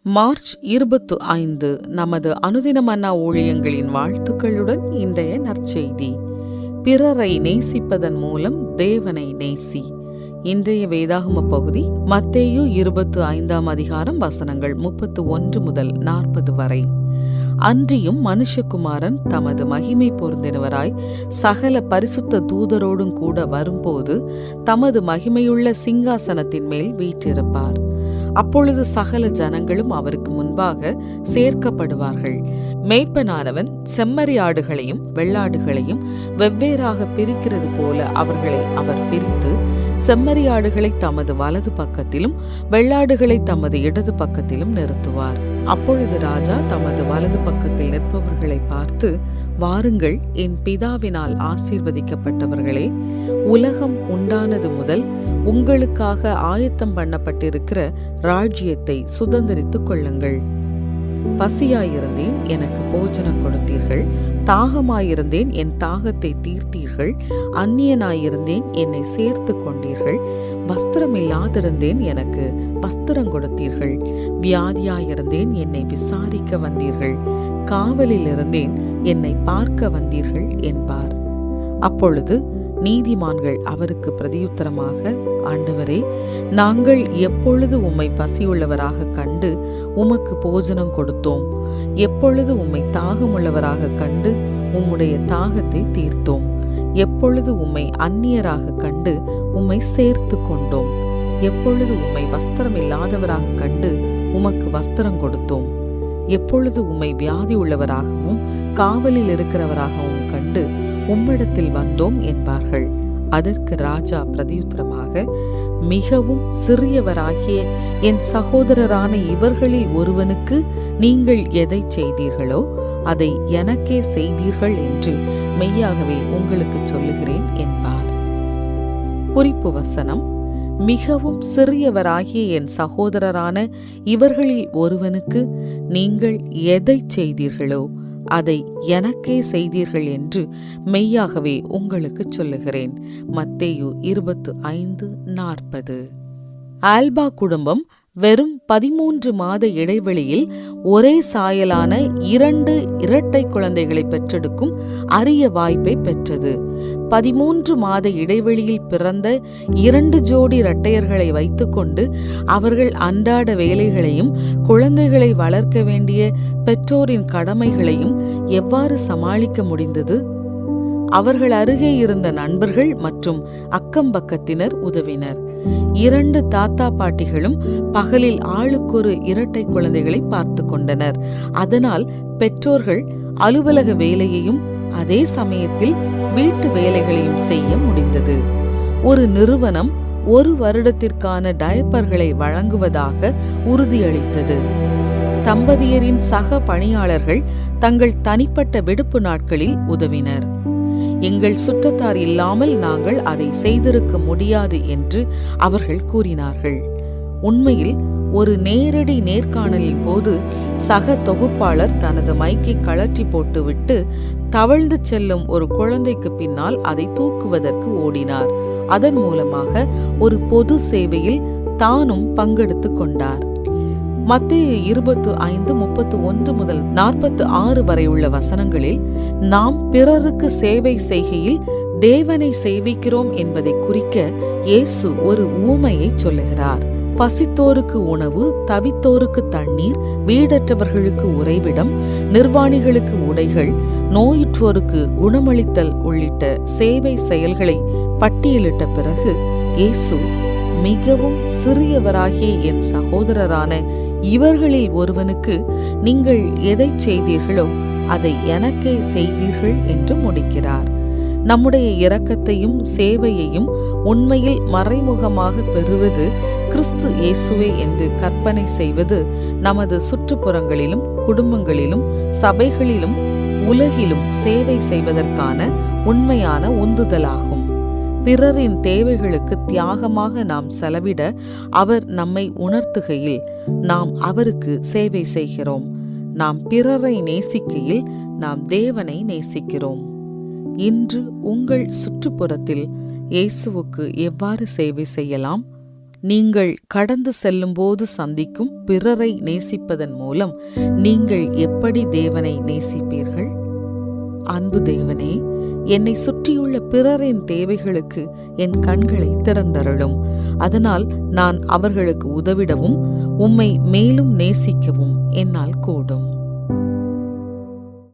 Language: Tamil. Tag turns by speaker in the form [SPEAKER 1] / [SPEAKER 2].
[SPEAKER 1] மார்ச் 25 நமது அனுதின மன்னா ஊழியங்களின் வாழ்த்துக்களுடன் இன்றைய நற்செய்தி. பிறரை நேசிப்பதன் மூலம் தேவனை நேசி. இன்றைய வேதாகம பகுதி மத்தேயு 25 அதிகாரம் வசனங்கள் 31 முதல் 40 வரை. அன்றியும் மனுஷகுமாரன் தமது மகிமை பொருந்தினவராய் சகல பரிசுத்த தூதரோடும் கூட வரும்போது தமது மகிமையுள்ள சிங்காசனத்தின் மேல் வீற்றிருப்பார். அப்பொழுது சகல ஜனங்களும் அவருக்கு முன்பாக சேர்க்கப்படுவார்கள். மேய்ப்பனானவன் செம்மறியாடுகளையும் வெள்ளாடுகளையும் வெவ்வேறாக பிரிக்கிறது போல அவர்களை அவர் பிரித்து செம்மறியாடுகளை தமது வலது பக்கத்திலும் வெள்ளாடுகளை தமது இடது பக்கத்திலும் நிறுத்துவார். அப்பொழுது ராஜா தமது வலது பக்கத்தில் நிற்பவர்களை பார்த்து, வாருங்கள், என் பிதாவினால் ஆசீர்வதிக்கப்பட்டவர்களே, உலகம் உண்டானது முதல் உங்களுக்காக ஆயத்தம் பண்ணப்பட்டிருக்கிற ராஜ்யத்தை சுதந்தரித்துக் கொள்ளுங்கள். பசியாயிருந்தேன், எனக்கு போஜனம் கொடுத்தீர்கள். தாகமாயிருந்தேன், என் தாகத்தை தீர்த்தீர்கள். அந்நியனாயிருந்தேன், என்னை சேர்த்து கொண்டீர்கள். வஸ்திரமில்லாதிருந்தேன், எனக்கு வஸ்திரம் கொடுத்தீர்கள். வியாதியாயிருந்தேன், என்னை விசாரிக்க வந்தீர்கள். காவலில் இருந்தேன், என்னை பார்க்க வந்தீர்கள் என்பார். அப்பொழுது நீதிமான்கள் அவருக்கு பிரதியுத்தரமாக, ஆண்டவரே, நாங்கள் எப்பொழுது உம்மை பசியுள்ளவராக கண்டு உமக்கு போஜனம் கொடுத்தோம்? எப்பொழுது உம்மை தாகமுள்ளவராக கண்டு உம்முடைய தாகத்தை தீர்த்தோம்? எப்பொழுது உம்மை அந்நியராக கண்டு உம்மை சேர்த்து கொண்டோம்? எப்பொழுது உம்மை வஸ்திரம் இல்லாதவராக கண்டு உமக்கு வஸ்திரம் கொடுத்தோம்? எப்பொழுது உம்மை வியாதி உள்ளவராகவும் காவலில் இருக்கிறவராகவும் கண்டு உம்மிடத்தில் வந்தோம் என்பார்கள். அதற்கு ராஜா பிரதியுத்தரமாக, மிகவும் சிறியவராகிய என் சகோதரரான இவர்களில் ஒருவனுக்கு நீங்கள் எதை செய்தீர்களோ அதை எனக்கே செய்தீர்கள் என்று மெய்யாகவே உங்களுக்கு சொல்லுகிறேன் என்பார். குறிப்பு வசனம்: மிகவும் சிறியவராகிய என் சகோதரரான இவர்களில் ஒருவனுக்கு நீங்கள் எதை செய்தீர்களோ அதை எனக்கே செய்தீர்கள் என்று மெய்யாகவே உங்களுக்கு சொல்லுகிறேன். மத்தேயு 25:40. ஆல்பா குடும்பம் வெறும் 13 மாத இடைவெளியில் ஒரே சாயலான 2 இரட்டை குழந்தைகளை பெற்றெடுக்கும் அரிய வாய்ப்பை பெற்றது. 13 மாத இடைவெளியில் பிறந்த 2 ஜோடி இரட்டையர்களை வைத்துக்கொண்டு அவர்கள் அன்றாட வேலைகளையும் குழந்தைகளை வளர்க்க வேண்டிய பெற்றோரின் கடமைகளையும் எவ்வாறு சமாளிக்க முடிந்தது? அவர்கள் அருகே இருந்த நண்பர்கள் மற்றும் அக்கம்பக்கத்தினர் உதவினர். 2 தாத்தா பாட்டிகளும் பகலில் ஆளுக்கொரு இரட்டை குழந்தைகளை பார்த்து கொண்டனர். அதனால் பெற்றோர்கள் அலுவலக வேலையையும் அதே சமயத்தில் வீட்டு வேலைகளையும் செய்ய முடிந்தது. ஒரு நிறுவனம் 1 வருடத்திற்கான டயப்பர்களை வழங்குவதாக உறுதியளித்தது. தம்பதியரின் சக பணியாளர்கள் தங்கள் தனிப்பட்ட விடுப்பு நாட்களில் உதவினர். எங்கள் சுற்றத்தார் இல்லாமல் நாங்கள் அதை செய்திருக்க முடியாது என்று அவர்கள் கூறினார்கள். உண்மையில் ஒரு நேரடி நேர்காணலின் போது சக தொகுப்பாளர் தனது மைக்கை கழற்றி போட்டுவிட்டு தவழ்ந்து செல்லும் ஒரு குழந்தைக்கு பின்னால் அதை தூக்குவதற்கு ஓடினார். அதன் மூலமாக ஒரு பொது சேவையில் தானும் பங்கெடுத்து கொண்டார். மத்தேயு 25:31 முதல் 46 வரை உள்ள வசனங்களில் நாம் பிறருக்கு சேவை செய்கையில் தேவனை சேவிக்கிறோம் என்பதை குறிக்க இயேசு ஒரு உவமையை சொல்லுகிறார். பசித்தோருக்கு உணவு, தவித்தோருக்கு தண்ணீர், வீடற்றவர்களுக்கு உறைவிடம், நிர்வாணிகளுக்கு உடைகள், நோயுற்றோருக்கு குணமளித்தல் உள்ளிட்ட சேவை செயல்களை பட்டியலிட்ட பிறகு இயேசு, மிகவும் சிறியவராகிய என் சகோதரரான இவர்களில் ஒருவனுக்கு நீங்கள் எதை செய்தீர்களோ அதை எனக்கே செய்தீர்கள் என்று முடிக்கிறார். நம்முடைய இரக்கத்தையும் சேவையையும் உண்மையில் மறைமுகமாக பெறுவது கிறிஸ்து இயேசுவே என்று கற்பனை செய்வது நமது சுற்றுப்புறங்களிலும் குடும்பங்களிலும் சபைகளிலும் உலகிலும் சேவை செய்வதற்கான உண்மையான உந்துதலாகும். பிறரின் தேவைகளுக்கு தியாகமாக நாம் செலவிட அவர் நம்மை உணர்த்துகையில் நாம் அவருக்கு சேவை செய்கிறோம். நாம் பிறரை நேசிக்கையில் நாம் தேவனை நேசிக்கிறோம். இன்று உங்கள் சுற்றுப்புறத்தில் இயேசுவுக்கு எவ்வாறு சேவை செய்யலாம்? நீங்கள் கடந்து செல்லும்போது சந்திக்கும் பிறரை நேசிப்பதன் மூலம் நீங்கள் எப்படி தேவனை நேசிப்பீர்கள்? அன்பு தேவனே, என்னை சுற்றியுள்ள பிறரின் தேவைகளுக்கு என் கண்களை திறந்தருளும். அதனால் நான் அவர்களுக்கு உதவிடவும் உம்மை மேலும் நேசிக்கவும் என்னால் கூடும்.